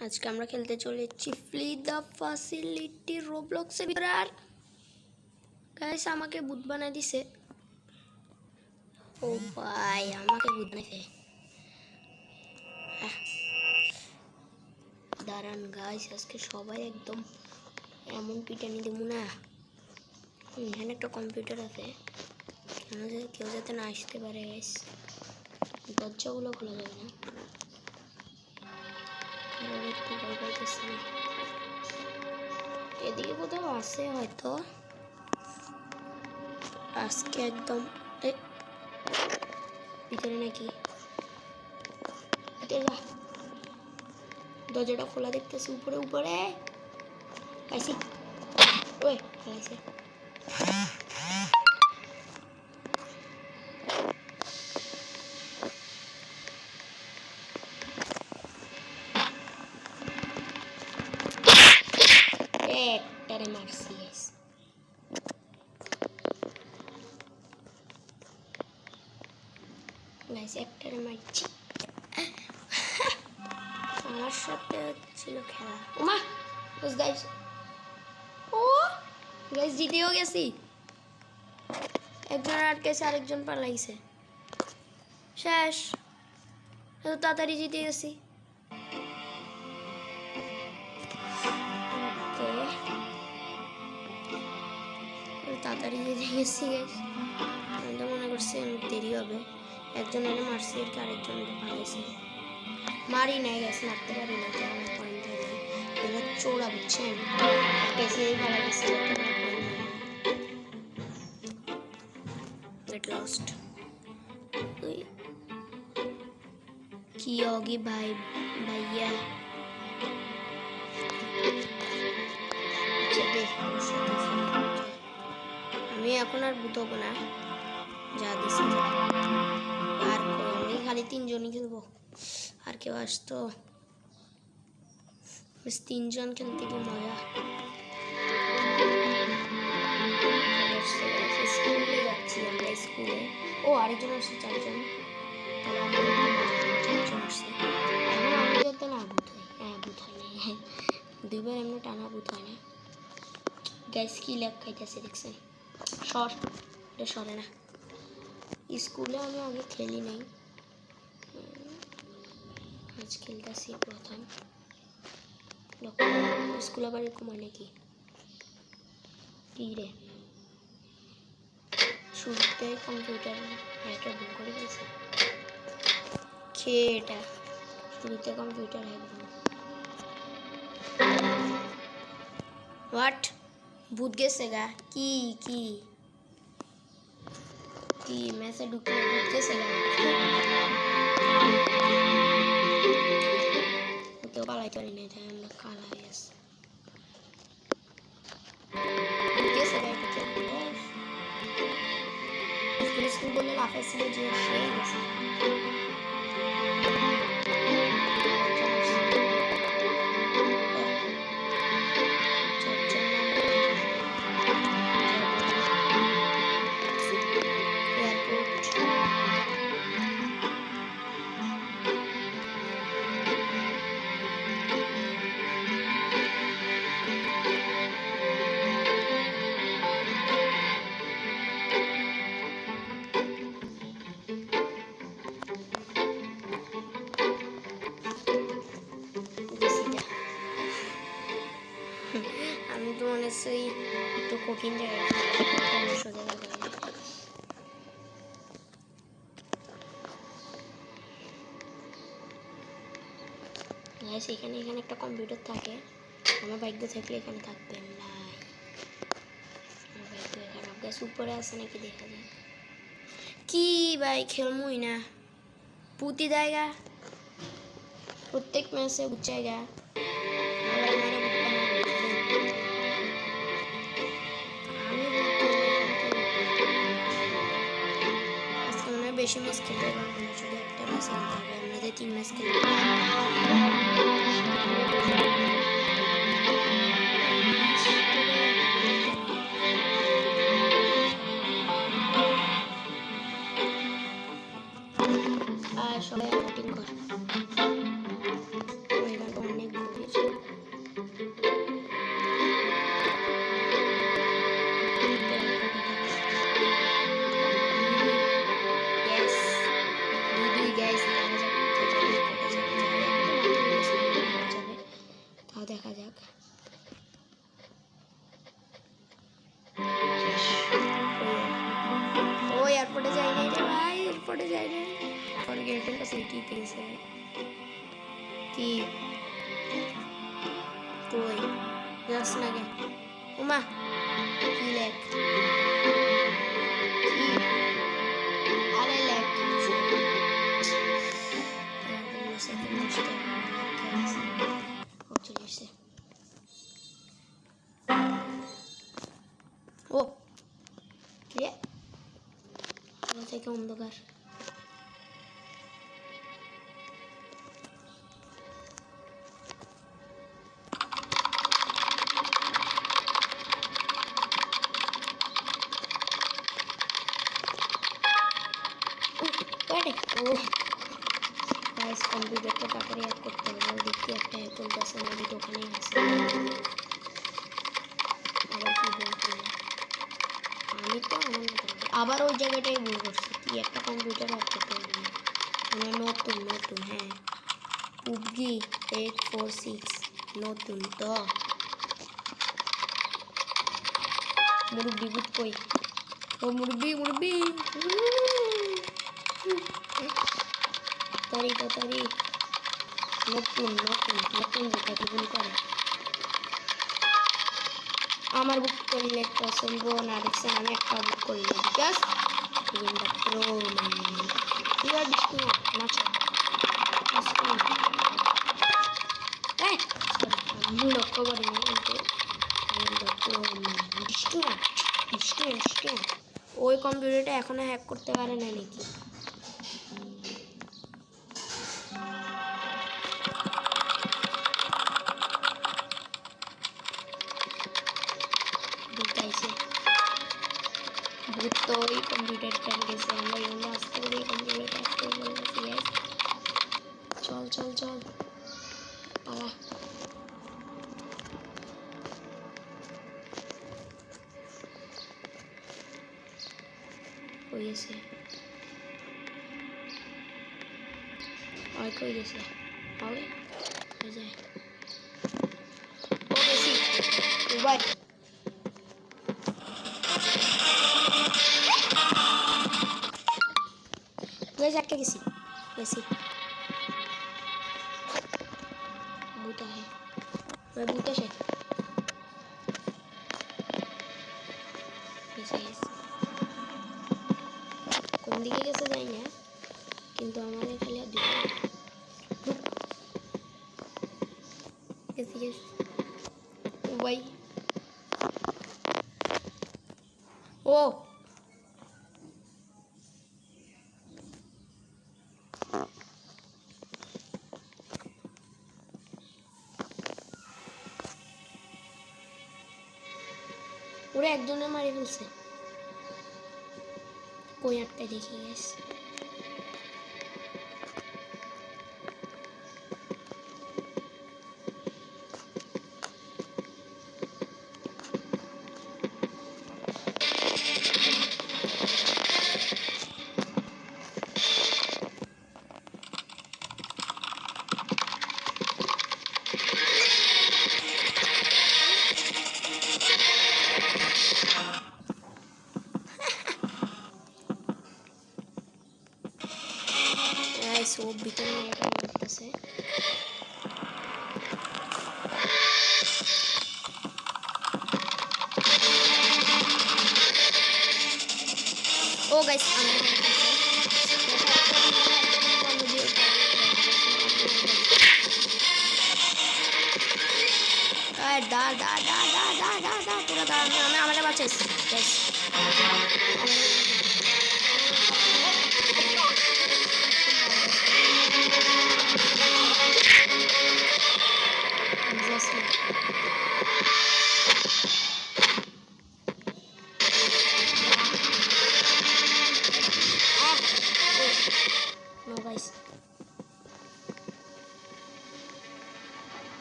আজকে আমরা খেলতে চলেছি ফ্লি দ্য ফ্যাসিলিটি রোবলক্সের ভিতরে। আর গাইস আমাকে ভূত বানাই দিছে। ও ভাই আমাকে ভূত বানাইছে। দাঁড়ান গাইস, আজকে সবাই একদম এমন পিটানি দেবো না। এখানে একটা কম্পিউটার আছে, কেউ যাতে না আসতে পারে গাইস। দরজাগুলো খোলা যাবে না, কারণ একটু ভয় পাইতেছে না। এদিকে কোথাও আছে হয়তো। আজকে একদম ভিতরে নাকি দরজাটা খোলা দেখতেছি। উপরে উপরে পাইছি। ওই ফেলাইছে। একটারে মারছি গাইস। গাইস একটারে মারছি। আমার সাথে ছিল খেলা। ওমা গাইস, ও গাইস জিতেও গেছি। একজন আটকেছে, আরেকজন পালাইছে। শেষ, এত তাড়াতাড়ি জিতে গেছি। তাড়াতাড়ি জিতে গেছি গাইস। আমি তো মনে করছি অনেক দেরি হবে। একজন এনে মারছি, আর আরেকজন পালাইছে। মারি নাই গাইস, মারতে পারি না, আমার পয়েন্ট হয় না। এবার চোরা বুঝছেন, কেসে ভালো গেছে। गेट लॉस्ट की होगी भाई भैया। আমি এখন আর ভূত হবো না, যা দিছি। আর আমি খালি তিনজনই খেলবো, আর কেউ আসতো বেশ। তিনজন খেলতে কি মজা। স্কুলে যাচ্ছি আমরা, স্কুলে। ও আরেকজন আসছে, চারজন। তাহলে চারজন আসছে। এখন আমি যাতে না ভূত হয়। হ্যাঁ ভূত হয় না, দুইবার এমনি টানা ভূত হয় না। গ্যাস কি ল্যাগ খাইতেছে দেখছেন। সর, এটা সরে না। স্কুলে আমি আগে খেলি নাই, আজ খেলতেছি প্রথম। স্কুল আবার এরকম হয় নাকি? কি রে, শুরুতে কম্পিউটার হ্যাক ভুল করে গেছে। খেয়ে এটা শুরুতে কম্পিউটার হ্যাক ভুল। হোয়াট, ভূত গেছে গা? কি কি কি মেসে ঢুকে ভূত গেছে গা? কেউ পালাইতে পারি না, এটা আমরা কালা হয়ে গেছে। গেছে গা এটা স্কুল বলে লাফাইছিল যে সে গেছে। আমি তো মনে হচ্ছে একটু কঠিন জায়গায় সোজা জায়গায়। এখানে এখানে একটা কম্পিউটার থাকে। আমার ভাগ্য থাকলে এখানে থাকবে না। গ্যাস উপরে আছে নাকি দেখা যায়। কি ভাই খেলমুই না, পুঁতি জায়গা প্রত্যেক ম্যাচে জায়গা। বেশি ম্যাচ খেলতে পারবো না, শুধু একটা ম্যাচ খেলতে হবে। আমাদের 3 ম্যাচ খেলতে হবে। আর সবাই ব্যাটিং কর। অনেক কই যাস না কে ওমা কি লেখ আরে লেখ ও রে থেকে অন্ধকার কম্পিউটারটা তাড়াতাড়ি হ্যাক করতে হবে দেখি একটা হ্যাক করতে আসে না ওখানেই আছে আবার কি ভুল করলাম আমি তো আবার ওই জায়গাটাই ভুল করছি কি একটা কম্পিউটার হ্যাক করতে পারি মানে নতুন হ্যাঁ PUBG 846 নতুন তো মুরব্বি বুট কই ও মুরব্বি তাড়াতাড়ি নতুন যেটা ভুল করে আমার বুক করলে পছন্দ না দেখছেন আমি একটা বুক করলাম just in the pro man you are ডিস্টিং নাচো আমি লক্ষ্য করি না কিন্তু ইন দ্য প্রো ম্যান ডিস্টিং ওই কম্পিউটারটা এখনো হ্যাক করতে পারে না নাকি তো ওই কম্পিউটারটা গেছে আমরা এগুলো আসতে করে কম্পিউটারটা একটু বলতেছি চল পালা কই গেছে কই গেছে হবে হয়ে যায় ও গেছি উবাই जाके किसी वैसे बूटा है वह बूटा है কোন দিকে গেছে যাই না কিন্তু আমাদের খালি গেছি ভাই ও ওরা একজনে মারি ফেলছে কই আটকায় দেখি গেছে সব ভিতরে এটা করতেছে ও গাইস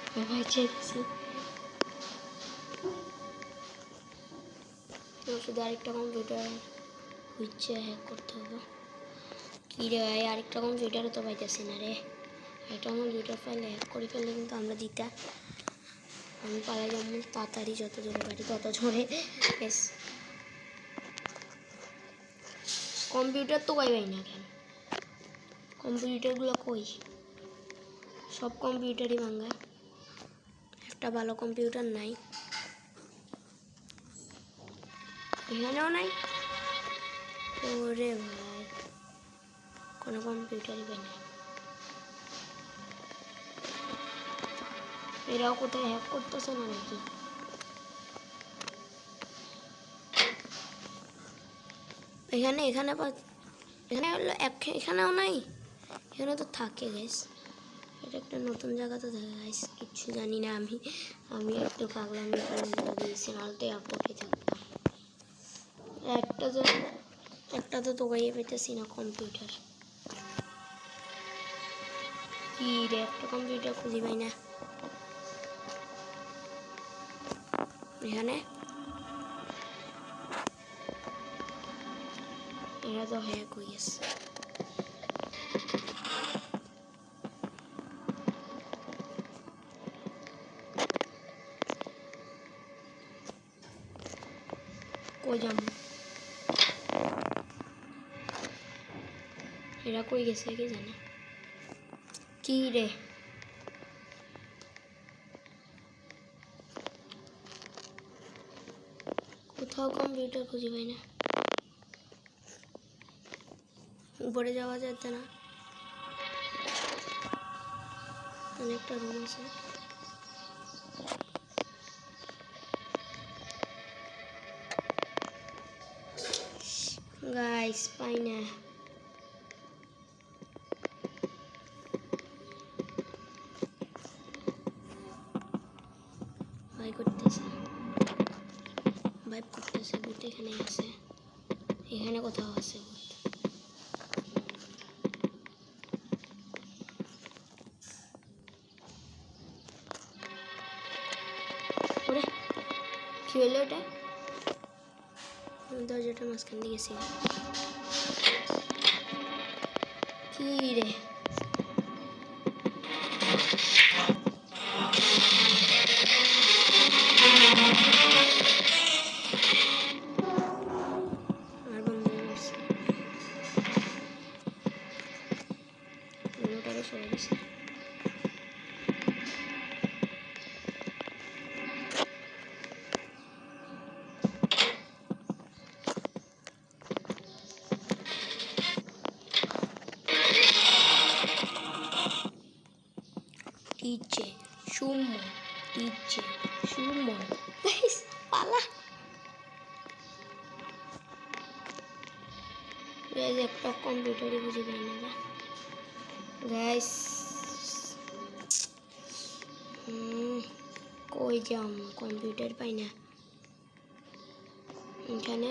আমরা বাঁচাইছি শুধু আরেকটা কম্পিউটার হচ্ছে হ্যাক করতে হবে কি রে ভাই আরেকটা কম্পিউটারও তো পাইতেছি না রে একটা কম্পিউটার ফাইলে হ্যাক করে ফেললে কিন্তু আমরা দিতা আমি পালাই যেমন তাড়াতাড়ি যত জোরে পারি তত জোরে বেশ কম্পিউটার তো পাইবাই না কেন কম্পিউটারগুলো কই সব কম্পিউটারই ভাঙা একটা ভালো কম্পিউটার নাই, এখানেও নাই। ওরে ভাই, কোনো কম্পিউটারই পাই নাই। এরাও কোথায় হ্যাক করতেছে না নাকি? এখানে এখানে এখানে হলো এখানেও নাই, এখানে তো থাকে গাইস। এটা একটা নতুন জায়গা তো থাকে গাইস, কিচ্ছু জানি না আমি। আমি একটু পাগলামি করে দিয়েছি, নাহলে এয়ারপোর্টে থাকতাম। একটা তো তোগাইয়ে পেতেছি না কম্পিউটার। কি রে, একটা কম্পিউটার খুঁজি পাই না এখানে। এরা তো হ্যাক হয়ে গেছে। কই যাম, এরা কই গেছে কি জানে। কি রে, কোথাও কম্পিউটার খুঁজে পাই না। উপরে যাওয়া যেত না, অনেকটা রুম আছে। গাইস পাই না। ভাই করতেছে, ভাইব করতেছে। ভূত এখানে আছে, এখানে কোথাও আছে ভূত। ওরে কি হলো এটা? দরজাটা মাঝখান দিয়ে গেছি। কি রে, আমার বন্ধু মারছে, অন্যটাকে সরে গেছে। টিচে সুমন, টিচে সুমন। গাইস পালা, গাইস একটা কম্পিউটারই বুঝে পাই না গাইস। কই যাম, কম্পিউটার পাই না এখানে।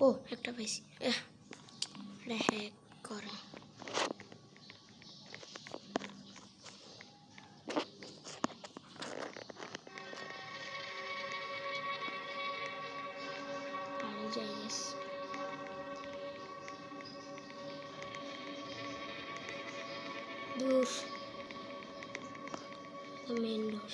ও একটা পাইছি, এটা হ্যাক করা। আরে যাই গাইস, দূর মেন ডোর।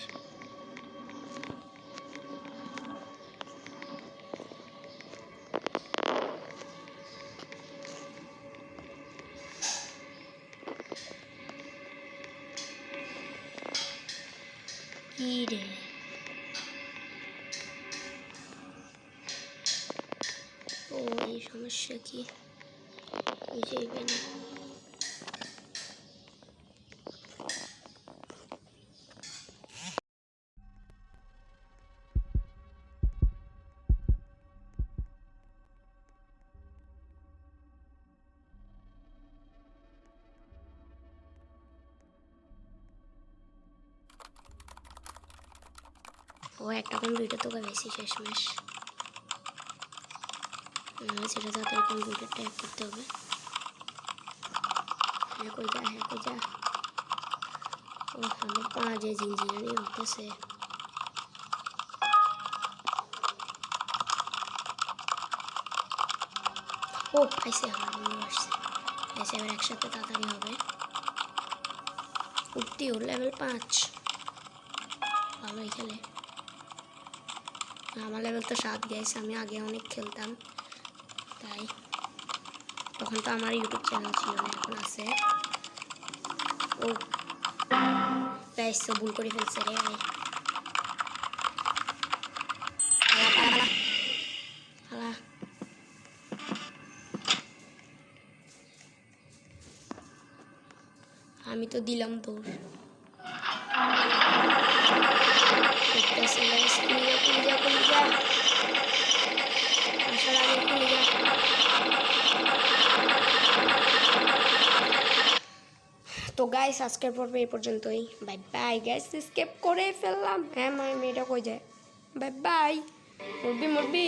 কি রে, ও এই সমস্যা কি বুঝেই পাই না। ও একটা কম্পিউটার তো বেশি শেষমেশ, সেটা তাড়াতাড়ি কম্পিউটারটা হ্যাক করতে হবে। হ্যাক হয়ে যা, হ্যাক হয়ে যা। ও আমার পা যে ঝিনঝিনানি উঠতেছে। ও আইসে, আমার বন্ধু আসছে, আইসে এবার একসাথে তাড়াতাড়ি হবে। উঠতি ওর লেভেল 5, ভালোই খেলে। আমার লেভেল তো 7 গেছে, আমি আগে অনেক খেলতাম তাই। তখন তো আমার ইউটিউব চ্যানেল ছিল না, এখন আছে। ও গাইস তো ভুল করে ফেলছে রে ভাই হালা আমি তো দিলাম তোর দেখতেছি গাইস কুলিজা আসার আগে কুলিজা তো গাইস আজকের পর্ব এই পর্যন্তই বাই বাই গাইস স্কিপ করে ফেললাম হ্যাঁ মেয়েটা কই যায় বাই বাই মুরবি